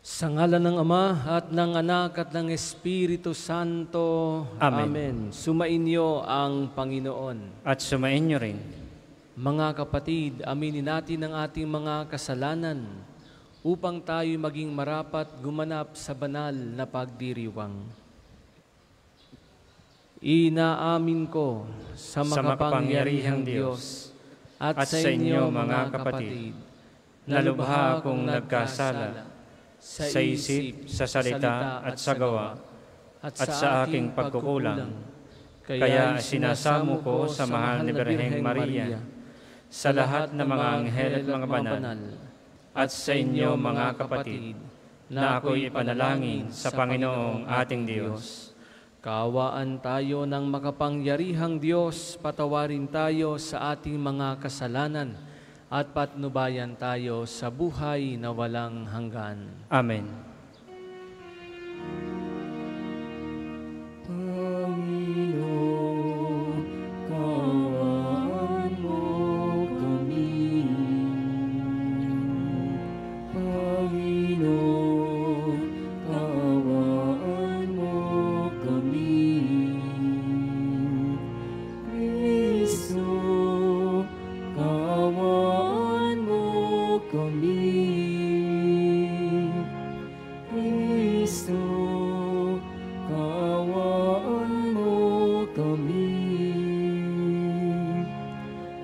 Sa ngalan ng Ama at ng Anak at ng Espiritu Santo. Amen. Amen. Sumainyo ang Panginoon. At sumainyo rin. Mga kapatid, aminin natin ang ating mga kasalanan upang tayo maging marapat gumanap sa banal na pagdiriwang. Inaamin ko sa makapangyarihang Diyos at sa inyo mga kapatid na lubha akong nagkasala sa isip, sa salita at sa gawa, at sa aking pagkukulang. Kaya sinasamo ko sa mahal na Birheng Maria, sa lahat ng mga anghel at mga banal, at sa inyo mga kapatid, na ako'y ipanalangin sa Panginoong ating Diyos. Kaawaan tayo ng makapangyarihang Diyos, patawarin tayo sa ating mga kasalanan, at patnubayan tayo sa buhay na walang hanggan. Amen. Panginoon, kaawaan mo kami. Panginoon, kaawaan mo kami. Kristo, kaawaan mo kami. Kristo, kaawaan mo kami.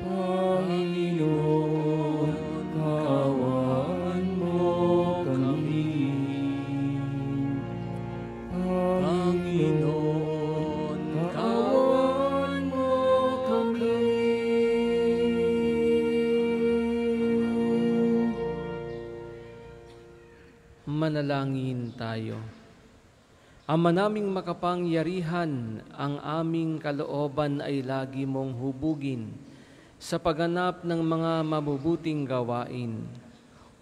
Panginoon, kaawaan mo kami. Panginoon, kaawaan mo kami. Manalangin tayo. Ama naming makapangyarihan, ang aming kalooban ay lagi mong hubugin sa pagganap ng mga mabubuting gawain,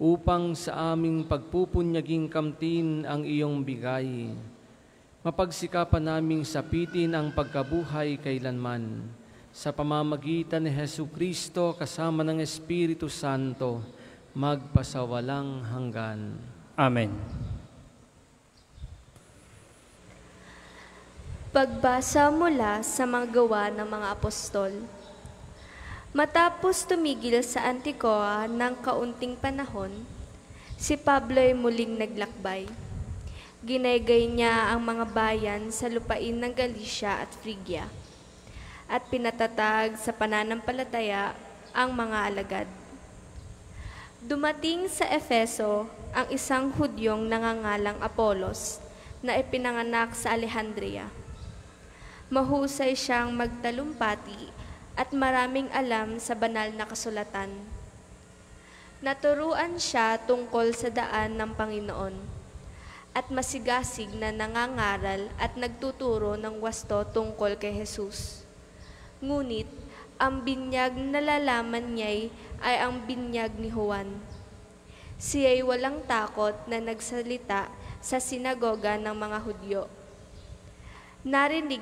upang sa aming pagpupunyaging kamtin ang iyong bigay. Mapagsikapan naming sapitin ang pagkabuhay kailanman, sa pamamagitan ni Jesucristo kasama ng Espiritu Santo, magpasawalang hanggan. Amen. Pagbasa mula sa mga gawa ng mga apostol. Matapos tumigil sa Anticoa ng kaunting panahon, si Pablo ay muling naglakbay. Ginaygay niya ang mga bayan sa lupain ng Galicia at Phrygia, at pinatatag sa pananampalataya ang mga alagad. Dumating sa Efeso ang isang Hudyong nangangalang Apolos na ipinanganak sa Alejandria. Mahusay siyang magtalumpati at maraming alam sa banal na kasulatan. Naturuan siya tungkol sa daan ng Panginoon at masigasig na nangangaral at nagtuturo ng wasto tungkol kay Jesus. Ngunit ang binyag na nalalaman niya'y ay ang binyag ni Juan. Siya'y walang takot na nagsalita sa sinagoga ng mga Hudyo. Narinig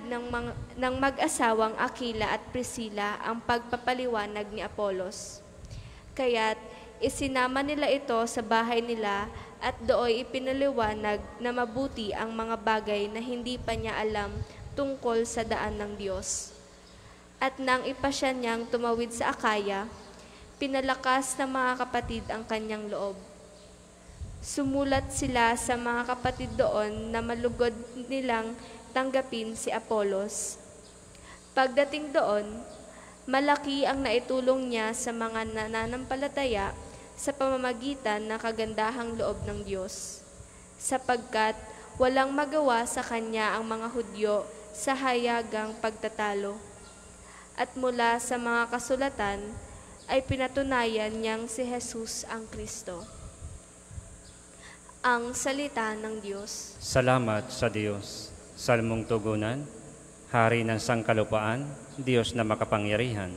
ng mag-asawang Aquila at Priscilla ang pagpapaliwanag ni Apolos. Kaya't isinama nila ito sa bahay nila at dooy ipinaliwanag na mabuti ang mga bagay na hindi pa niya alam tungkol sa daan ng Diyos. At nang ipasya niyang tumawid sa Akaya, pinalakas ng mga kapatid ang kanyang loob. Sumulat sila sa mga kapatid doon na malugod nilang tanggapin si Apolos. Pagdating doon, malaki ang naitulong niya sa mga nananampalataya sa pamamagitan ng kagandahang loob ng Diyos, sapagkat walang magawa sa kanya ang mga Hudyo sa hayagang pagtatalo. At mula sa mga kasulatan ay pinatunayan niyang si Jesus ang Kristo. Ang salita ng Diyos. Salamat sa Diyos. Salmong tugunan, Hari ng sangkalupaan, Diyos na makapangyarihan.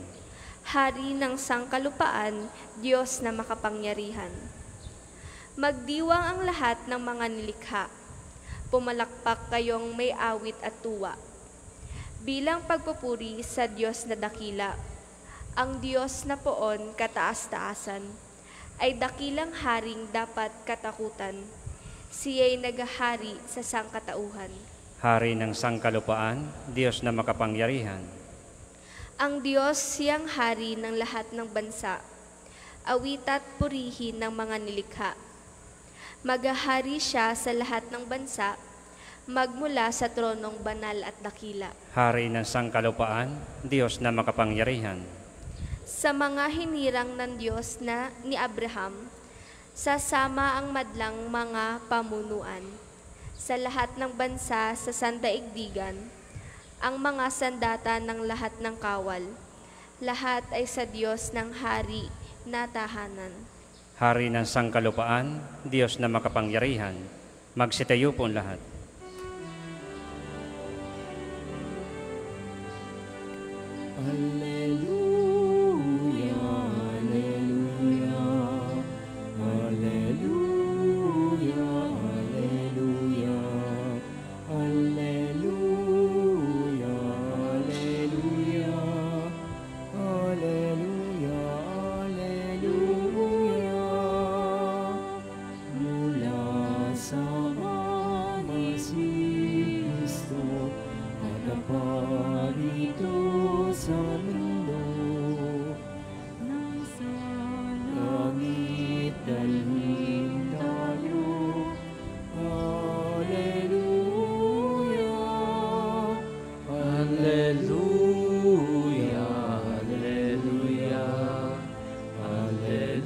Hari ng sangkalupaan, Diyos na makapangyarihan. Magdiwang ang lahat ng mga nilikha. Pumalakpak kayong may awit at tuwa. Bilang pagpupuri sa Diyos na dakila, ang Diyos na poon kataas-taasan, ay dakilang haring dapat katakutan. Siya'y naghahari sa sangkatauhan. Hari ng sangkalupaan, Diyos na makapangyarihan. Ang Diyos siyang hari ng lahat ng bansa. Awita't purihin ng mga nilikha. Maghahari siya sa lahat ng bansa, magmula sa tronong banal at dakila. Hari ng sangkalupaan, Diyos na makapangyarihan. Sa mga hinirang ng Diyos na ni Abraham, sasama ang madlang mga pamunuan. Sa lahat ng bansa sa sandaigdigan, ang mga sandata ng lahat ng kawal, lahat ay sa Diyos ng hari na tahanan. Hari ng sangkalupaan, Diyos na makapangyarihan. Magsitayo po lahat. Alleluia, alleluia, alleluia, alleluia, alleluia, alleluia, alleluia, alleluia. Mula sa Ama si Kristo, nagparito sa mundo, nasa langit dalhin tayo. Alleluia, alleluia, alleluia, alleluia,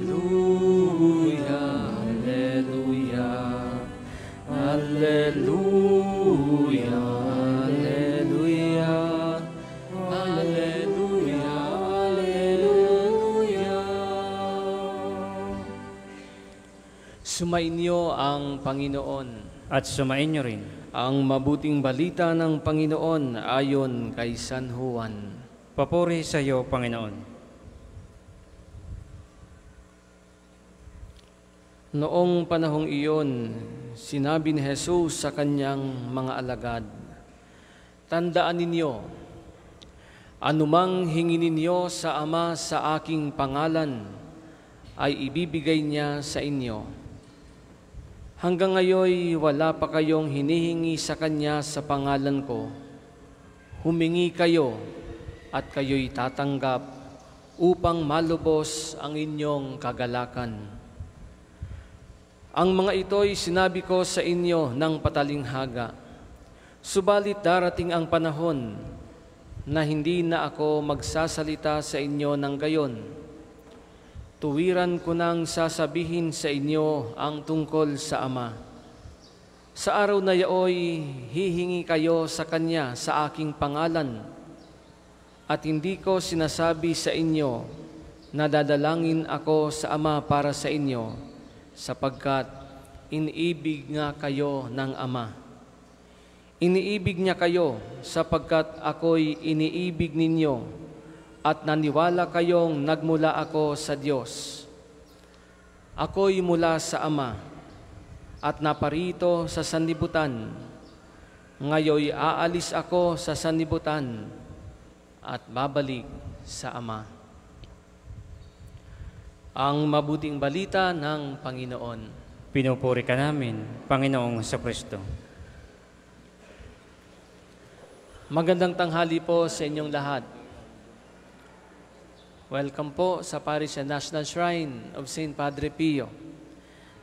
alleluia, alleluia, alleluia. Alleluia, alleluia. Sumainyo ang Panginoon. At sumainyo rin. Ang mabuting balita ng Panginoon ayon kay San Juan. Papuri sa iyo, Panginoon. Noong panahong iyon, sinabi ni Jesus sa kanyang mga alagad, "Tandaan ninyo, anumang hingin ninyo sa Ama sa aking pangalan, ay ibibigay niya sa inyo. Hanggang ngayon, wala pa kayong hinihingi sa Kanya sa pangalan ko. Humingi kayo at kayo'y tatanggap upang malubos ang inyong kagalakan. Ang mga ito'y sinabi ko sa inyo ng patalinghaga. Subalit darating ang panahon na hindi na ako magsasalita sa inyo ng gayon. Tuwiran ko nang sasabihin sa inyo ang tungkol sa Ama. Sa araw na yaoy, hihingi kayo sa Kanya sa aking pangalan, at hindi ko sinasabi sa inyo na dadalangin ako sa Ama para sa inyo, sapagkat iniibig nga kayo ng Ama. Iniibig niya kayo sapagkat ako'y iniibig ninyo, at naniwala kayong nagmula ako sa Diyos. Ako'y mula sa Ama, at naparito sa sanlibutan. Ngayoy aalis ako sa sanlibutan, at babalik sa Ama." Ang mabuting balita ng Panginoon. Pinupuri ka namin, Panginoong Jesucristo. Magandang tanghali po sa inyong lahat. Welcome po sa Parish and National Shrine of St. Padre Pio.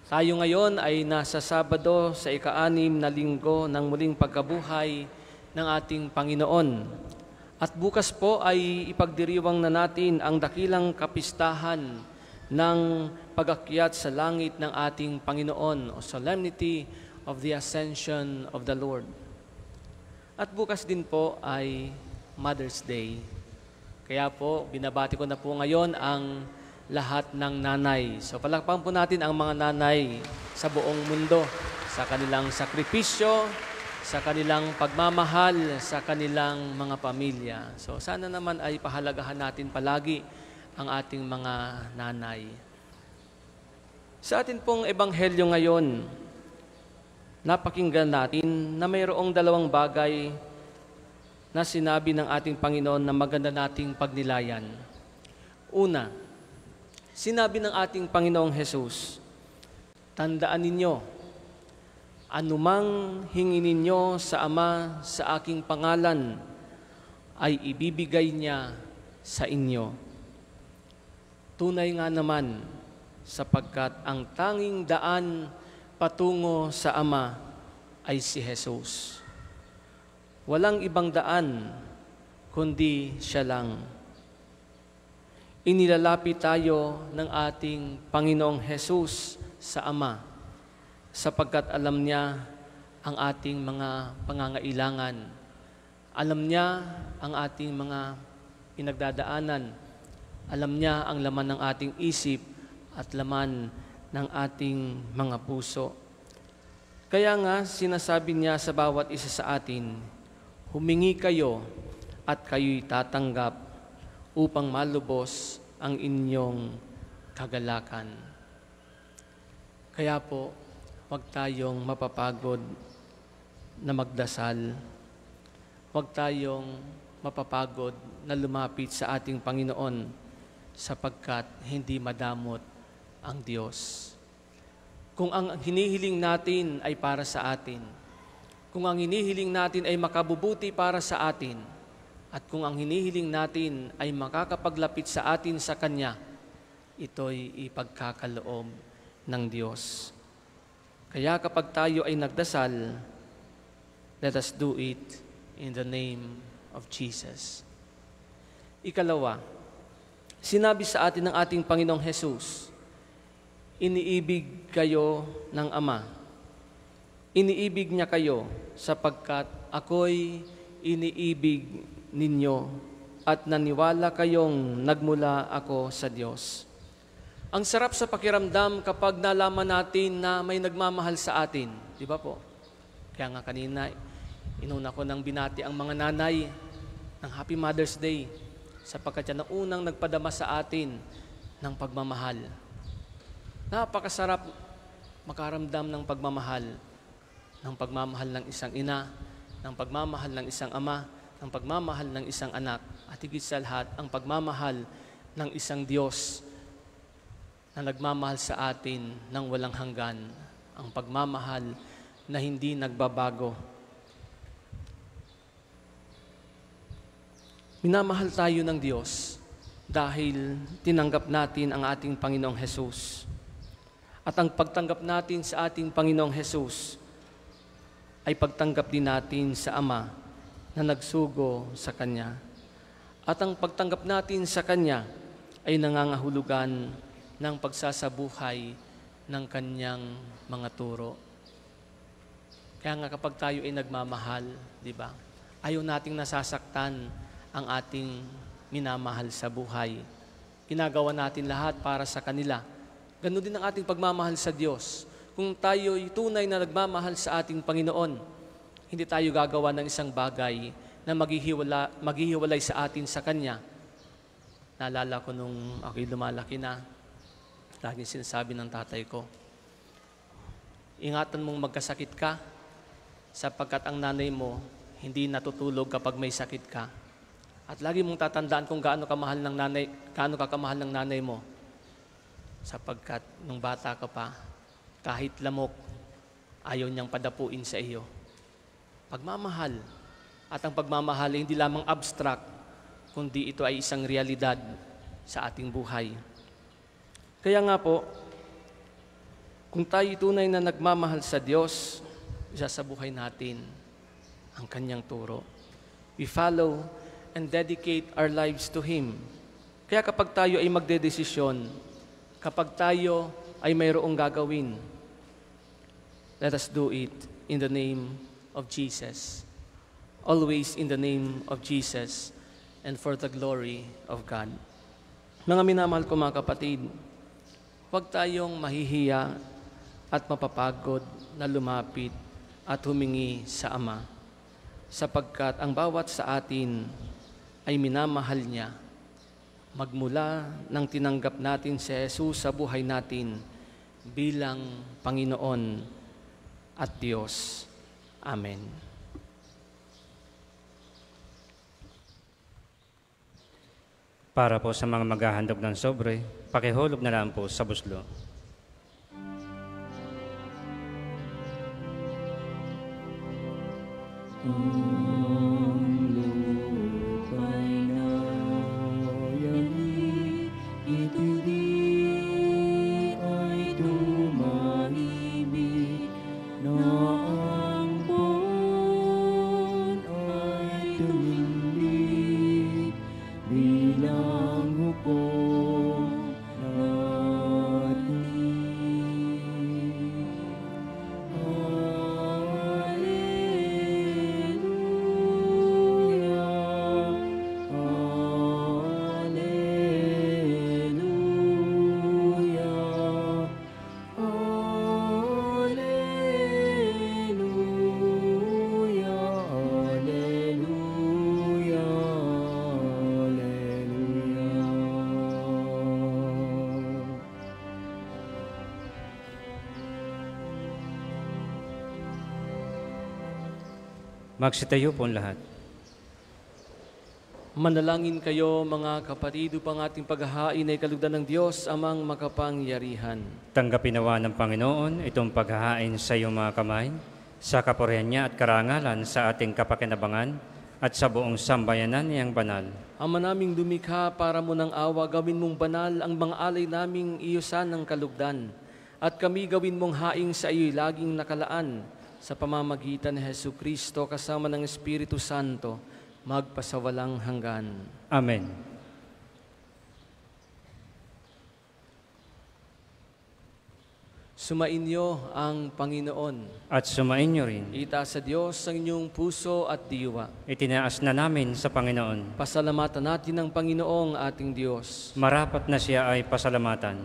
Tayo ngayon ay nasa Sabado sa ika-6 na linggo ng muling pagkabuhay ng ating Panginoon. At bukas po ay ipagdiriwang na natin ang dakilang kapistahan ng pag-akyat sa langit ng ating Panginoon, o Solemnity of the Ascension of the Lord. At bukas din po ay Mother's Day. Kaya po, binabati ko na po ngayon ang lahat ng nanay. So palakpakan po natin ang mga nanay sa buong mundo, sa kanilang sakripisyo, sa kanilang pagmamahal, sa kanilang mga pamilya. So sana naman ay pahalagahan natin palagi ang ating mga nanay. Sa atin pong ebanghelyo ngayon, napakinggan natin na mayroong dalawang bagay na sinabi ng ating Panginoon na maganda nating pagnilayan. Una, sinabi ng ating Panginoong Jesus, "Tandaan ninyo, Anumang hingi ninyo sa Ama sa aking pangalan, ay ibibigay niya sa inyo. Tunay nga naman, sapagkat ang tanging daan patungo sa Ama ay si Jesus. Walang ibang daan, kundi siya lang. Inilalapit tayo ng ating Panginoong Jesus sa Ama, sapagkat alam niya ang ating mga pangangailangan. Alam niya ang ating mga pinagdadaanan. Alam niya ang laman ng ating isip at laman ng ating mga puso. Kaya nga, sinasabi niya sa bawat isa sa atin, humingi kayo at kayo'y tatanggap upang malubos ang inyong kagalakan. Kaya po, huwag tayong mapapagod na magdasal. Huwag tayong mapapagod na lumapit sa ating Panginoon sapagkat hindi madamot ang Diyos. Kung ang hinihiling natin ay para sa atin, kung ang hinihiling natin ay makabubuti para sa atin, at kung ang hinihiling natin ay makakapaglapit sa atin sa Kanya, ito'y ipagkakaloob ng Diyos. Kaya kapag tayo ay nagdasal, let us do it in the name of Jesus. Ikalawa, sinabi sa atin ng ating Panginoong Jesus, iniibig kayo ng Ama. Iniibig niya kayo sapagkat ako'y iniibig ninyo at naniwala kayong nagmula ako sa Diyos. Ang sarap sa pakiramdam kapag nalaman natin na may nagmamahal sa atin. Di ba po? Kaya nga kanina, inuna ko nang binati ang mga nanay ng Happy Mother's Day sapagkat yan ang unang nagpadama sa atin ng pagmamahal. Napakasarap makaramdam ng pagmamahal ng isang ina, ng pagmamahal ng isang ama, ng pagmamahal ng isang anak, at higit sa lahat, ang pagmamahal ng isang Diyos na nagmamahal sa atin ng walang hanggan, ang pagmamahal na hindi nagbabago. Minamahal tayo ng Diyos dahil tinanggap natin ang ating Panginoong Jesus. At ang pagtanggap natin sa ating Panginoong Jesus ay pagtanggap din natin sa Ama na nagsugo sa Kanya. At ang pagtanggap natin sa Kanya ay nangangahulugan ng pagsasabuhay ng Kanyang mga turo. Kaya nga kapag tayo ay nagmamahal, di ba? Ayaw nating nasasaktan ang ating minamahal sa buhay. Ginagawa natin lahat para sa kanila. Ganun din ang ating pagmamahal sa Diyos. Kung tayo'y tunay na nagmamahal sa ating Panginoon, hindi tayo gagawa ng isang bagay na maghihiwalay sa atin sa Kanya. Naalala ko nung ako'y lumalaki na, laging sinasabi ng tatay ko, ingatan mong magkasakit ka, sapagkat ang nanay mo hindi natutulog kapag may sakit ka. At lagi mong tatandaan kung gaano ka kamahal ng nanay mo, sapagkat nung bata ka pa, kahit lamok, ayaw niyang padapuin sa iyo. Pagmamahal. At ang pagmamahal ay hindi lamang abstract, kundi ito ay isang realidad sa ating buhay. Kaya nga po, kung tayo tunay na nagmamahal sa Diyos, isa sa buhay natin ang Kanyang turo. We follow and dedicate our lives to Him. Kaya kapag tayo ay magdedesisyon, kapag tayo ay mayroong gagawin, let us do it in the name of Jesus. Always in the name of Jesus and for the glory of God. Mga minamahal ko mga kapatid, huwag tayong mahihiya at mapapagod na lumapit at humingi sa Ama, sapagkat ang bawat sa atin ay minamahal niya. Magmula nang tinanggap natin si Jesus sa buhay natin bilang Panginoon at Diyos. Amen. Para po sa mga maghahandog ng sobre, pakihulog na lang po sa buslo. Magsitayo po lahat. Manalangin kayo mga kapatid upang ating paghahain ay kalugdan ng Diyos amang makapangyarihan. Tanggapin nawa ng Panginoon itong paghahain sa iyong mga kamay, sa kapurihan niya at karangalan sa ating kapakinabangan at sa buong sambayanan niyang banal. Ama naming dumikha para mo ng awa, gawin mong banal ang mga alay naming iyusan ng kalugdan. At kami gawin mong haing sa iyo'y laging nakalaan sa pamamagitan ni Jesucristo kasama ng Espiritu Santo, magpasawalang hanggan. Amen. Sumainyo ang Panginoon. At sumainyo rin. Itaas sa Diyos ang inyong puso at diwa. Itinaas na namin sa Panginoon. Pasalamatan natin ang Panginoong ating Diyos. Marapat na siya ay pasalamatan.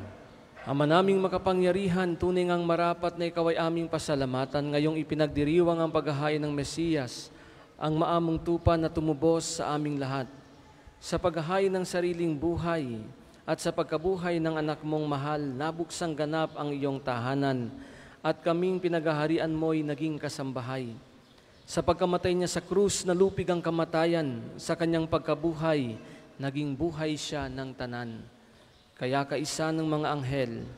Ama naming makapangyarihan, tunay ngang marapat na ikaw ay aming pasalamatan ngayong ipinagdiriwang ang paghahain ng Mesiyas, ang maamong tupa na tumubos sa aming lahat. Sa paghahain ng sariling buhay at sa pagkabuhay ng anak mong mahal, nabuksang ganap ang iyong tahanan at kaming pinaghaharian mo'y naging kasambahay. Sa pagkamatay niya sa krus, nalupig ang kamatayan, sa kanyang pagkabuhay, naging buhay siya ng tanan. Kaya kaisa ng mga anghel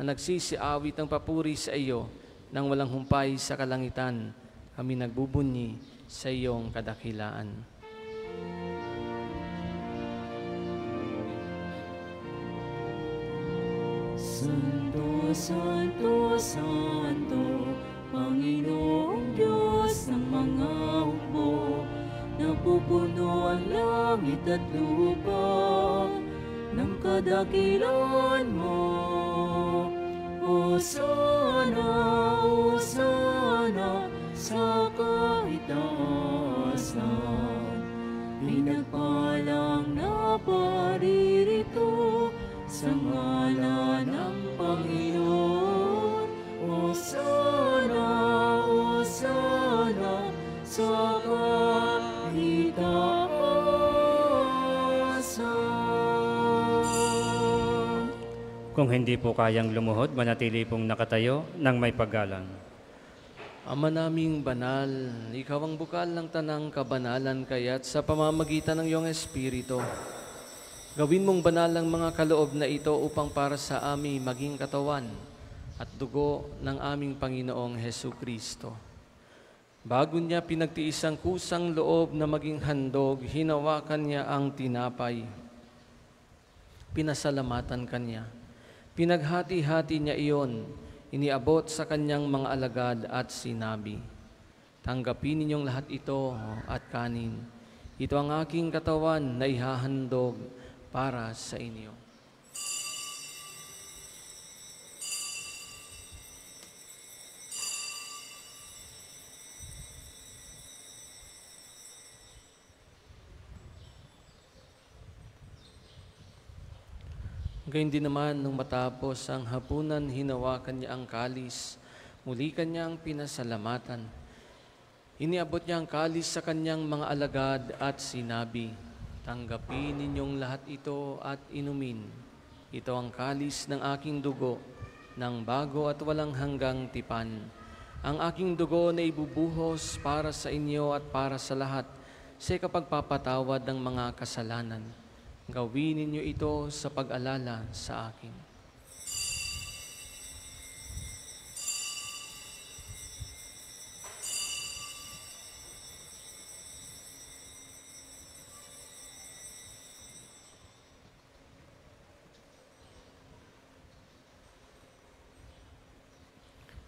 na nagsisiawit ng papuri sa iyo nang walang humpay sa kalangitan, kami nagbubunyi sa iyong kadakilaan. Santo, Santo, Santo, Panginoong Diyos ng mga hukbo, napupuno ang langit at lupa ng kadakilan mo. Hosana, Hosana, sa kaitaasan, pinagpalang na paririto sa ngalan ng Panginoon. Hosana, Hosana, sa kaitaasan. Kung hindi po kayang lumuhod, manatili pong nakatayo ng may paggalang. Ama naming banal, ikaw ang bukal ng tanang kabanalan, kaya't sa pamamagitan ng iyong Espiritu, gawin mong banal ang mga kaloob na ito upang para sa amin maging katawan at dugo ng aming Panginoong Jesucristo. Bago niya pinagtiis ang kusang loob na maging handog, hinawakan niya ang tinapay. Pinasalamatan kanya. Pinaghati-hati niya iyon, iniabot sa kanyang mga alagad at sinabi, "Tanggapin ninyong lahat ito at kanin. Ito ang aking katawan na ihahandog para sa inyo." Gayun din naman, nung matapos ang hapunan, hinawakan niya ang kalis, muli kanyang pinasalamatan. Iniabot niya ang kalis sa kanyang mga alagad at sinabi, "Tanggapin ninyong lahat ito at inumin. Ito ang kalis ng aking dugo, ng bago at walang hanggang tipan. Ang aking dugo na ibubuhos para sa inyo at para sa lahat sa kapagpapatawad ng mga kasalanan. Gawin ninyo ito sa pag-alala sa akin."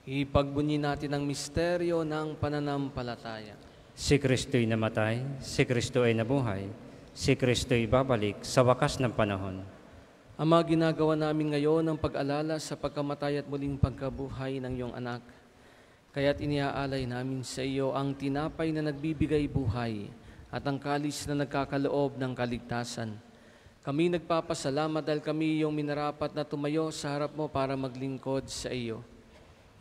Ipagbunyi natin ang misteryo ng pananampalataya. Si Kristo'y namatay, si Kristo ay nabuhay, si Kristo'y babalik sa wakas ng panahon. Ama, ginagawa namin ngayon ang pag-alala sa pagkamatay at muling pagkabuhay ng iyong anak. Kaya't iniaalay namin sa iyo ang tinapay na nagbibigay buhay at ang kalis na nagkakaloob ng kaligtasan. Kami nagpapasalamat dahil kami iyong minarapat na tumayo sa harap mo para maglingkod sa iyo.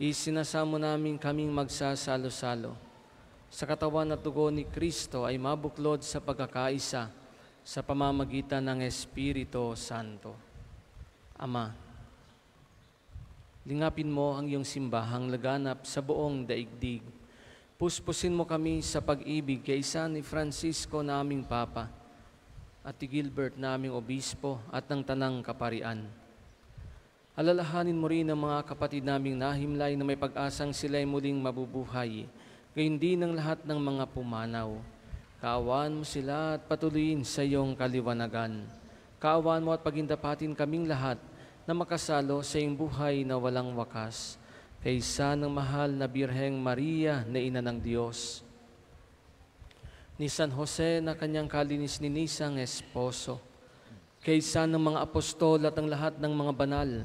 Isinasamo namin kaming magsasalo-salo sa katawan at dugo ni Kristo ay mabuklod sa pagkakaisa sa pamamagitan ng Espiritu Santo. Ama, lingapin mo ang iyong simbahang laganap sa buong daigdig. Puspusin mo kami sa pag-ibig kay isa ni Francisco na aming Papa at ni Gilbert na aming Obispo at ng Tanang Kaparian. Alalahanin mo rin ang mga kapatid naming nahimlay na may pag-asang sila'y muling mabubuhay, gayon din ng lahat ng mga pumanaw. Kaawaan mo sila at patuloyin sa iyong kaliwanagan. Kaawaan mo at pagindapatin kaming lahat na makasalo sa iyong buhay na walang wakas, kaysa ng mahal na Birheng Maria na Ina ng Diyos, ni San Jose na kanyang kalinis-ninisang esposo, kaysa ng mga apostol at ang lahat ng mga banal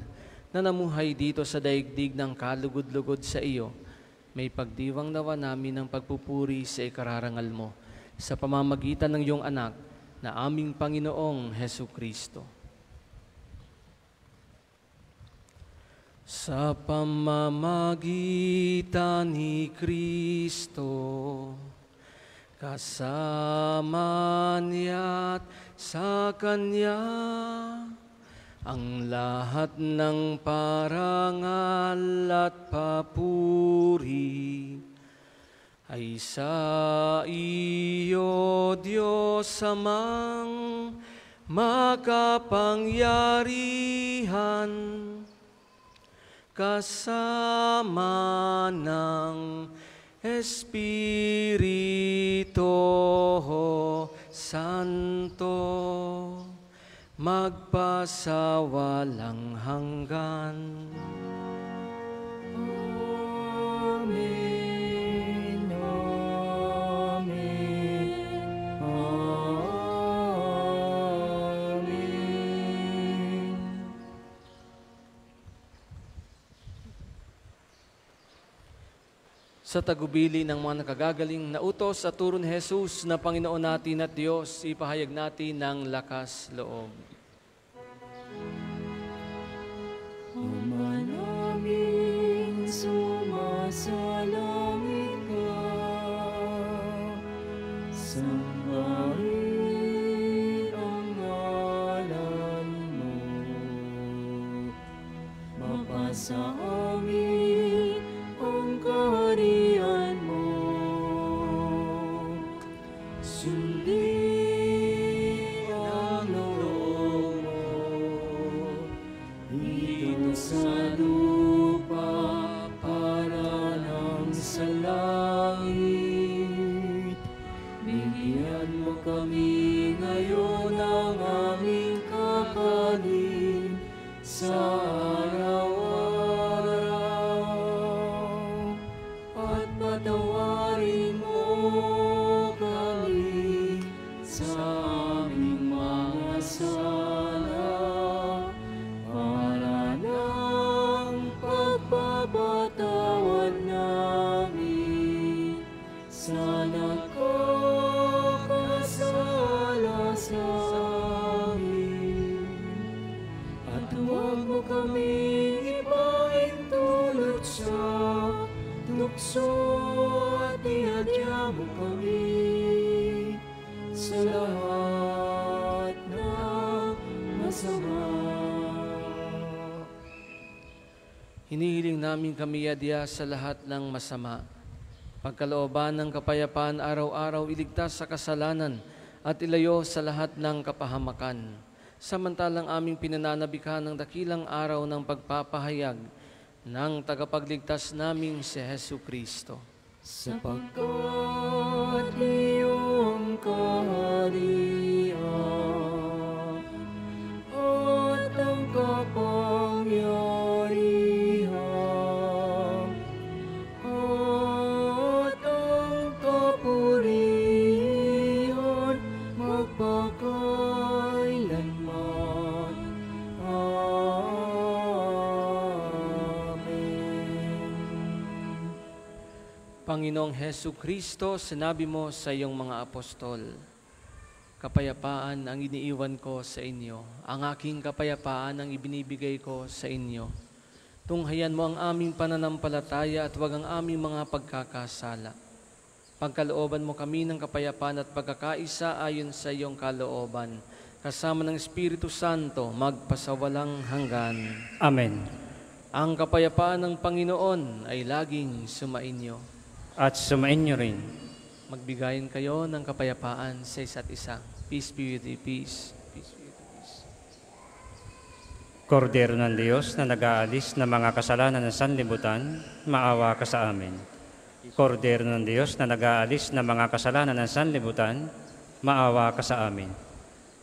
na namuhay dito sa daigdig ng kalugod-lugod sa iyo, may pagdiwang nawa namin ng pagpupuri sa ikararangal mo sa pamamagitan ng iyong anak na aming Panginoong Hesukristo. Sa pamamagitan ni Kristo, kasama niya't sa Kanya, ang lahat ng parangal at papuri ay sa iyo, Diyos Amang makapangyarihan, kasama ng Espiritu Santo, magpasawalang hanggan. Amen. Amen. Amen. Sa tagubili ng mga nakagagaling na utos sa turo ni Jesus na Panginoon natin at Diyos, ipahayag natin ng lakas loob. Ama namin, sumasalangit ka, sambahin ang ngalan mo, mapasa amin ang kaharian mo, sundin ang loob mo, dito sa lupa para nang sa langit. Bigyan mo kami ngayon ng aming kakanin sa araw-araw, at patawarin mo kami sa aming mga sala, para ng pagpapatawad namin sa nakakasala sa amin. At huwag mo kami ipahintulot sa tukso, at ihadya mo kami sa lahat ng masama. Hinihiling namin kami adya sa lahat ng masama. Pagkalooban ng kapayapaan araw-araw, iligtas sa kasalanan at ilayo sa lahat ng kapahamakan. Samantalang aming pinananabikhan ng dakilang araw ng pagpapahayag ng tagapagligtas naming si Hesukristo. Sapagkat iyong kaharian at ang kapangyarihan at ang kapurihan magpakailanman. Amen. Panginoong Hesukristo, sinabi mo sa iyong mga apostol, kapayapaan ang iniiwan ko sa inyo, ang aking kapayapaan ang ibinibigay ko sa inyo. Tunghayan mo ang aming pananampalataya at huwag ang aming mga pagkakasala. Pagkalooban mo kami ng kapayapaan at pagkakaisa ayon sa iyong kalooban, kasama ng Espiritu Santo, magpasawalang hanggan. Amen. Ang kapayapaan ng Panginoon ay laging sumainyo. at sumainyo rin. Magbigayin kayo ng kapayapaan sa isa't isa. Peace be with you, peace. Peace be with you, peace. Kordero ng Diyos na nag-aalis ng mga kasalanan ng sanlibutan, maawa ka sa amin. Kordero ng Diyos na nag-aalis ng mga kasalanan ng sanlibutan, maawa ka sa amin.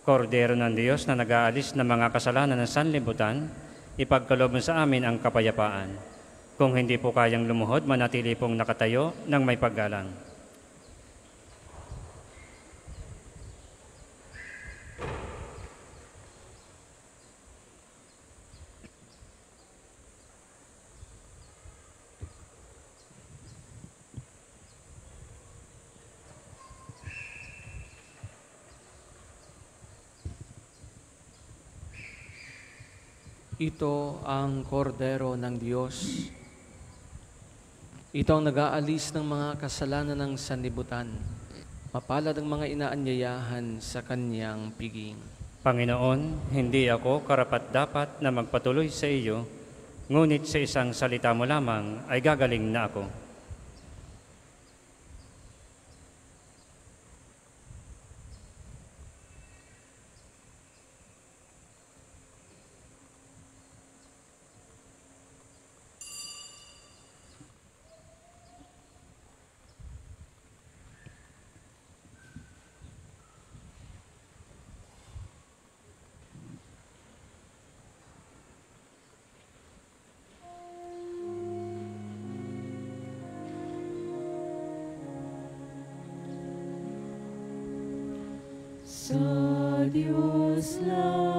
Kordero ng Diyos na nag-aalis ng mga kasalanan ng sanlibutan, ipagkaloob mo sa amin ang kapayapaan. Kung hindi po kayang lumuhod, manatili pong nakatayo ng may paggalang. Ito ang kordero ng Diyos. Ito ang nag-aalis ng mga kasalanan ng sanlibutan. Mapalad ang mga inaanyayahan sa kanyang piging. Panginoon, hindi ako karapat-dapat na magpatuloy sa iyo, ngunit sa isang salita mo lamang ay gagaling na ako. Sa Diyos lang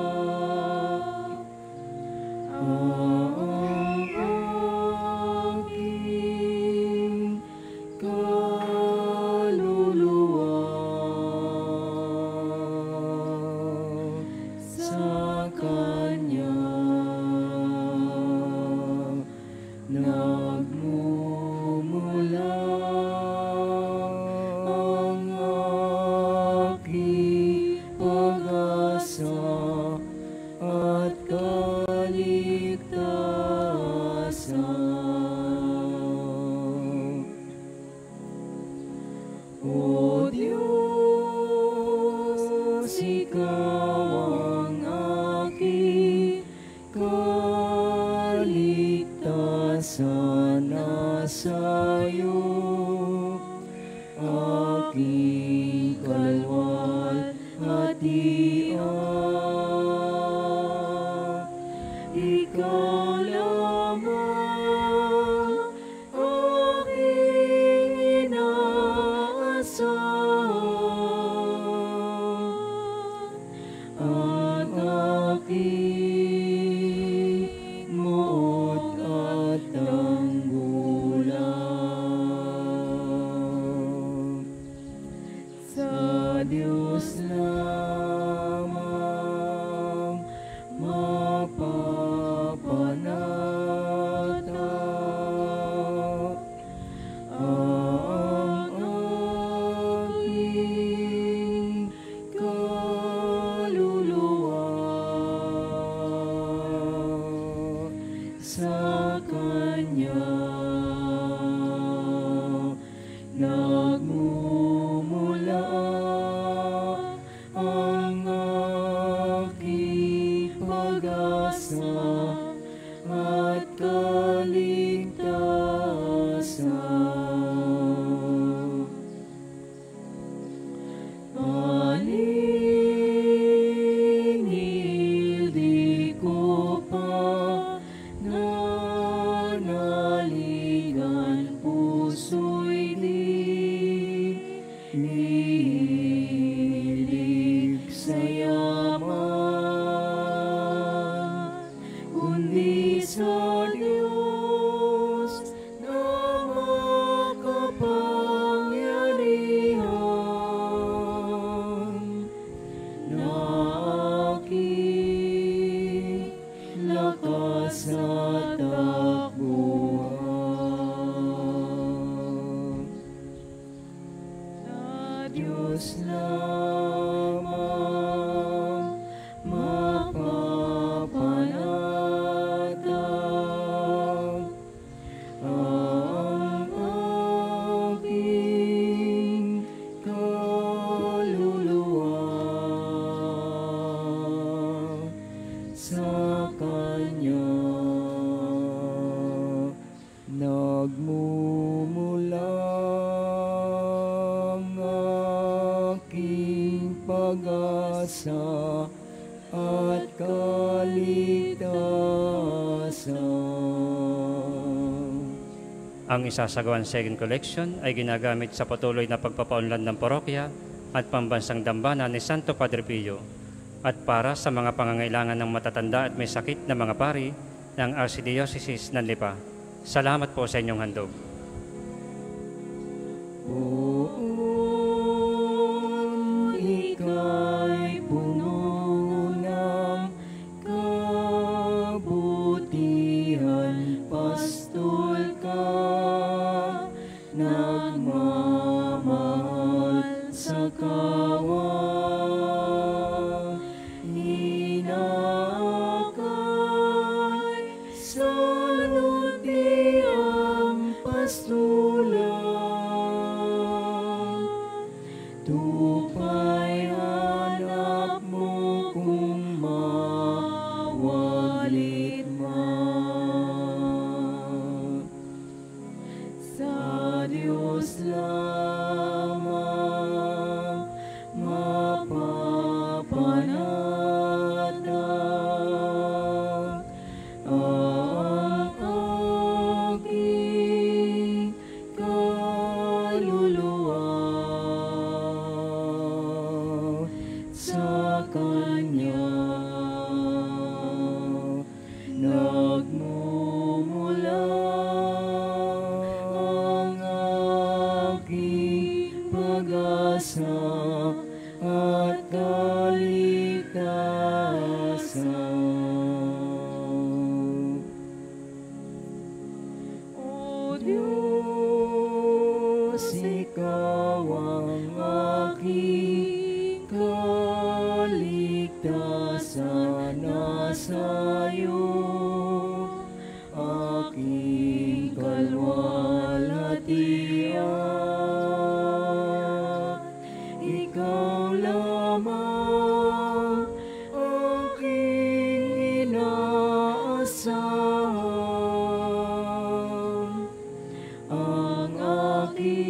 mapapanatag ang aking kaluluwa sa Kanya. Nagmumula ang aking pag-asa at kaligtasan. O Diyos, Ikaw ang aking kaligtasan. Nasa iyo aking kalwalhatian. Ikaw lamang aking inaasahan. Ang aking muot at tanggulan. Sa Diyos lamang mapapanatag ang aking kaluluwa sa Kanya. Nagmumula ang aking pag-asa at kaligtasan. Paningil di ko pa nanaligan, puso'y di nilig sa yaman, kundi sa Diyos Ang isasagawang second collection ay ginagamit sa patuloy na pagpapaunlad ng parokya at pambansang dambana ni Santo Padre Pio at para sa mga pangangailangan ng matatanda at may sakit na mga pari ng Archdiocese ng Lipa. Salamat po sa inyong handog. Poon, ika'y puno ng kabutihan, pastol ka, nagmamahal sa kawa. Inaakay sa lutiang pastulan, tupay hanap mo kung mawalit man. Sa Diyos lamang mapapanatag ang aking kaluluwa. Sa Kanya nagmumula ang aking pag-asa at kaligtasan. O Diyos, Ikaw ang aking kaligtasan, nasa iyo aking kalwalhatian. Ikaw lamang aking inaasahan, ang aking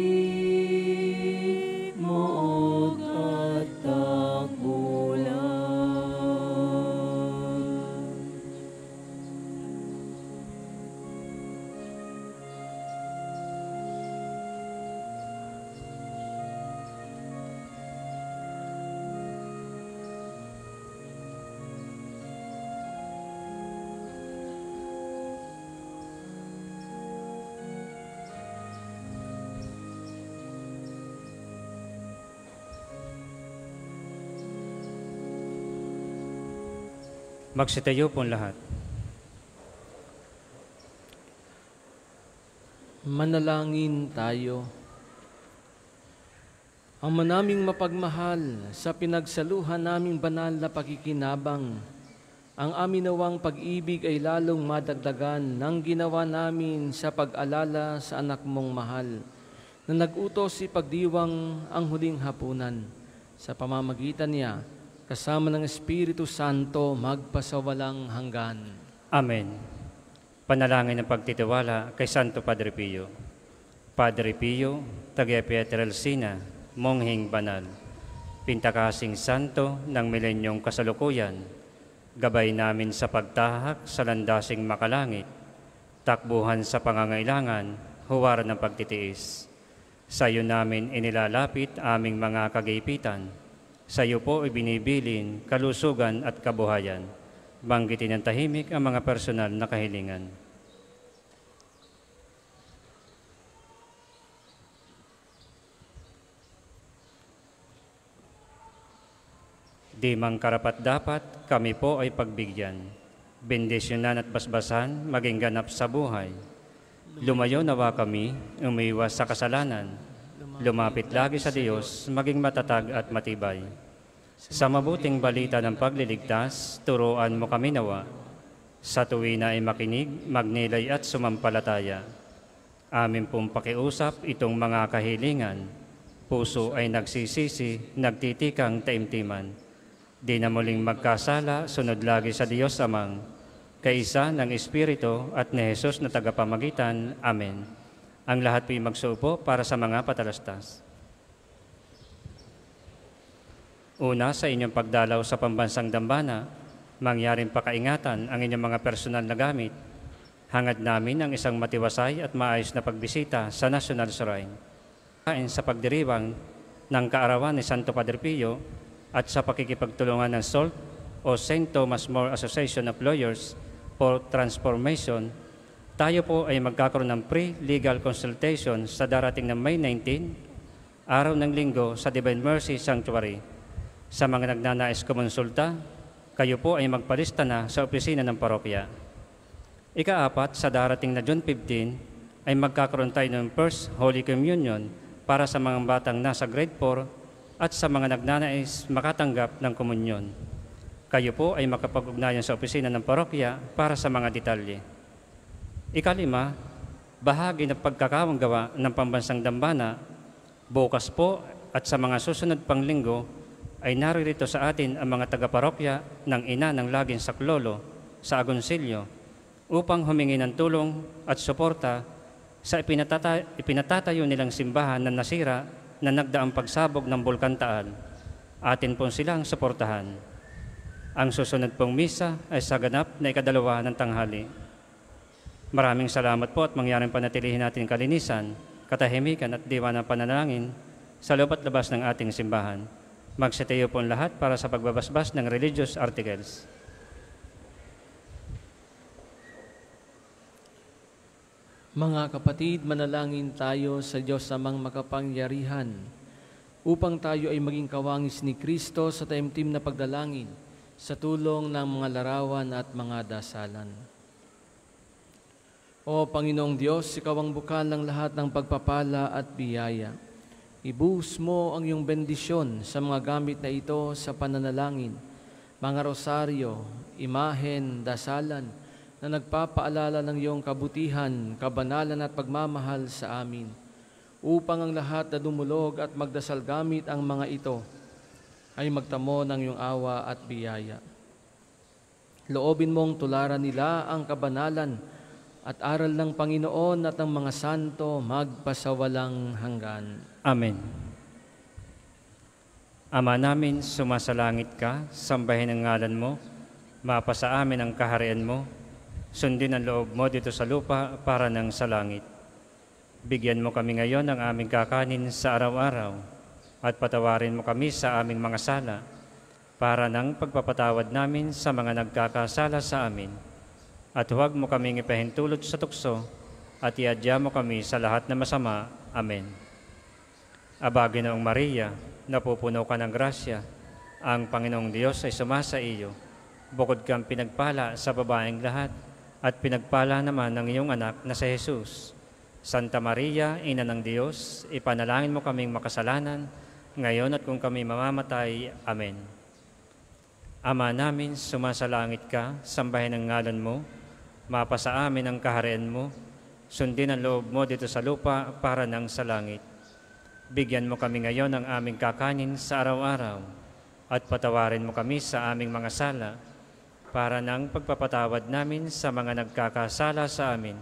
muog at takbulan. Magsitayo po lahat. Manalangin tayo. Ang manaming mapagmahal, sa pinagsaluhan naming banal na pakikinabang, ang amin nawang pag-ibig ay lalong madagdagan ng ginawa namin sa pag-alala sa anak mong mahal, na nag-utos si pagdiwang ang huling hapunan. Sa pamamagitan niya, kasama ng Espiritu Santo, magpasawalang hanggan. Amen. Panalangin ng pagtitiwala kay Santo Padre Pio. Padre Pio, taga Pietrelcina, monghing banal, pintakasing santo ng milenyong kasalukuyan, gabay namin sa pagtahak sa landasing makalangit, takbuhan sa pangangailangan, huwaran ng pagtitiis. Sa iyo namin inilalapit aming mga kagaypitan. Sa iyo po ibinibilin kalusugan at kabuhayan. Banggitin ng tahimik ang mga personal na kahilingan. Di mang karapat-dapat, kami po ay pagbigyan. Bendisyonan at basbasan, maging ganap sa buhay. Lumayo nawa kami, umiwas sa kasalanan. Lumapit lagi sa Diyos, maging matatag at matibay. Sa mabuting balita ng pagliligtas, turuan mo kami nawa. Sa tuwina ay makinig, magnilay at sumampalataya. Amin pong pakiusap itong mga kahilingan. Puso ay nagsisisi, nagtitikang taimtiman. Di na muling magkasala, sunod lagi sa Diyos Amang, kaisa ng Espiritu at ni Jesus na tagapamagitan. Amen. Ang lahat po'y magsuupo para sa mga patalastas. Una, sa inyong pagdalaw sa pambansang dambana, mangyaring pakaingatan ang inyong mga personal na gamit. Hangad namin ang isang matiwasay at maayos na pagbisita sa National Shrine. Sa pagdiriwang ng kaarawan ni Santo Padre Pio at sa pakikipagtulungan ng SALT o St. Thomas More Association of Lawyers for Transformation, tayo po ay magkakaroon ng pre-legal consultation sa darating na May 19, araw ng Linggo sa Divine Mercy Sanctuary. Sa mga nagnanais kumonsulta, kayo po ay magpalista na sa opisina ng parokya. Ika-4, sa darating na June 15, ay magkakaroon tayo ng First Holy Communion para sa mga batang nasa grade 4 at sa mga nagnanais makatanggap ng komunyon. Kayo po ay makapag-ugnayan sa opisina ng parokya para sa mga detalye. Ika-5, bahagi ng pagkakawang gawa ng pambansang dambana, bukas po at sa mga susunod pang linggo ay naririto sa atin ang mga taga-parokya ng Ina ng Laging Saklolo sa Agoncillo upang humingi ng tulong at suporta sa ipinatatayo nilang simbahan na nasira na nagdaang pagsabog ng Bulkan Taal. Atin pong silang suportahan. Ang susunod pong misa ay sa ganap na ika-2 ng tanghali. Maraming salamat po at mangyaring panatilihin natin kalinisan, katahimikan at diwa ng panalangin sa loob at labas ng ating simbahan. Magsitayo po ang lahat para sa pagbabasbas ng religious articles. Mga kapatid, manalangin tayo sa Diyos Amang makapangyarihan upang tayo ay maging kawangis ni Kristo sa taimtim na pagdalangin sa tulong ng mga larawan at mga dasalan. O Panginoong Diyos, Ikaw ang bukal ng lahat ng pagpapala at biyaya. Ibuhos mo ang iyong bendisyon sa mga gamit na ito sa pananalangin, mga rosaryo, imahen, dasalan, na nagpapaalala ng iyong kabutihan, kabanalan at pagmamahal sa amin, upang ang lahat na dumulog at magdasal gamit ang mga ito ay magtamo ng iyong awa at biyaya. Loobin mong tularan nila ang kabanalan at aral ng Panginoon at ng mga santo magpasawalang hanggan. Amen. Ama namin, sumasalangit ka, sambahin ang ngalan mo, mapasa amin ang kaharian mo, sundin ang loob mo dito sa lupa para ng sa langit. Bigyan mo kami ngayon ng aming kakanin sa araw-araw at patawarin mo kami sa aming mga sala para ng pagpapatawad namin sa mga nagkakasala sa amin. At huwag mo kaming ipahintulot sa tukso at iadya mo kami sa lahat na masama. Amen. Aba, Ginoong Maria, napupuno ka ng grasya, ang Panginoong Diyos ay sumasa iyo. Bukod kang pinagpala sa babaeng lahat, at pinagpala naman ng iyong anak na si Jesus. Santa Maria, Ina ng Diyos, ipanalangin mo kaming makasalanan, ngayon at kung kami mamamatay. Amen. Ama namin, sumasalangit ka, sambahin ang ngalan mo, mapasa amin ang kaharian mo, sundin ang loob mo dito sa lupa para ng sa langit. Bigyan mo kami ngayon ng aming kakanin sa araw-araw, at patawarin mo kami sa aming mga sala, para ng pagpapatawad namin sa mga nagkakasala sa amin.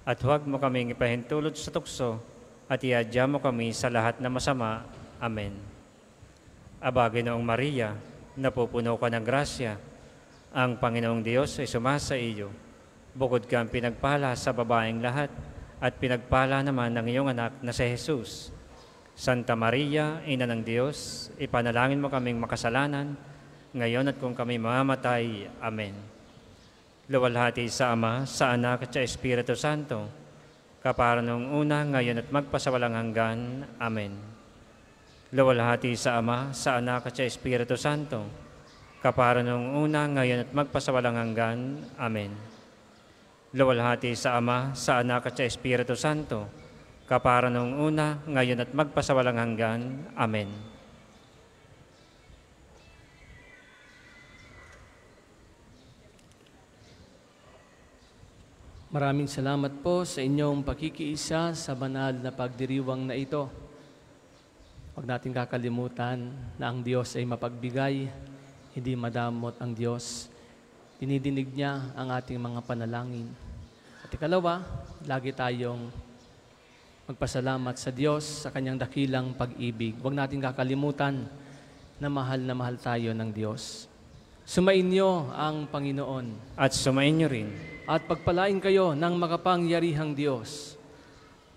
At huwag mo kaming ipahintulot sa tukso at iadya mo kami sa lahat na masama. Amen. Aba, Ginoong Maria, napupuno ka ng grasya, ang Panginoong Diyos ay sumasa iyo. Bukod kang pinagpala sa babaeng lahat at pinagpala naman ng iyong anak na si Jesus. Santa Maria, Ina ng Diyos, ipanalangin mo kaming makasalanan, ngayon at kung kami mamamatay. Amen. Luwalhati sa Ama, sa Anak at sa Espiritu Santo, kapara noong una, ngayon at magpasawalang hanggan. Amen. Luwalhati sa Ama, sa Anak at sa Espiritu Santo, kapara noong una, ngayon at magpasawalang hanggan. Amen. Luwalhati sa Ama, sa Anak at sa Espiritu Santo, kapara noong una, ngayon at magpasawalang hanggan. Amen. Maraming salamat po sa inyong pakikiisa sa banal na pagdiriwang na ito. Huwag natin kakalimutan na ang Diyos ay mapagbigay, hindi madamot ang Diyos. Dinidinig niya ang ating mga panalangin. At ikalawa, lagi tayong magpasalamat sa Diyos sa kanyang dakilang pag-ibig. Huwag natin kakalimutan na mahal tayo ng Diyos. Sumainyo ang Panginoon. At sumainyo rin. at pagpalain kayo ng makapangyarihang Diyos,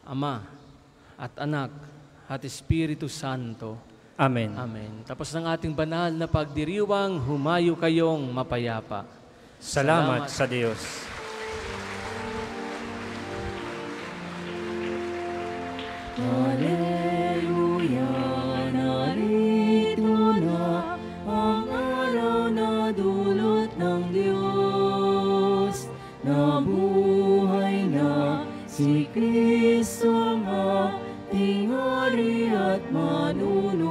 Ama at Anak at Espiritu Santo. Amen. Amen. Tapos ng ating banal na pagdiriwang, humayo kayong mapayapa. Salamat sa Diyos. Hallelujah, narito na ang araw na dulot ng Diyos. Nabuhay na si Kristo ang ating hari at manunulat.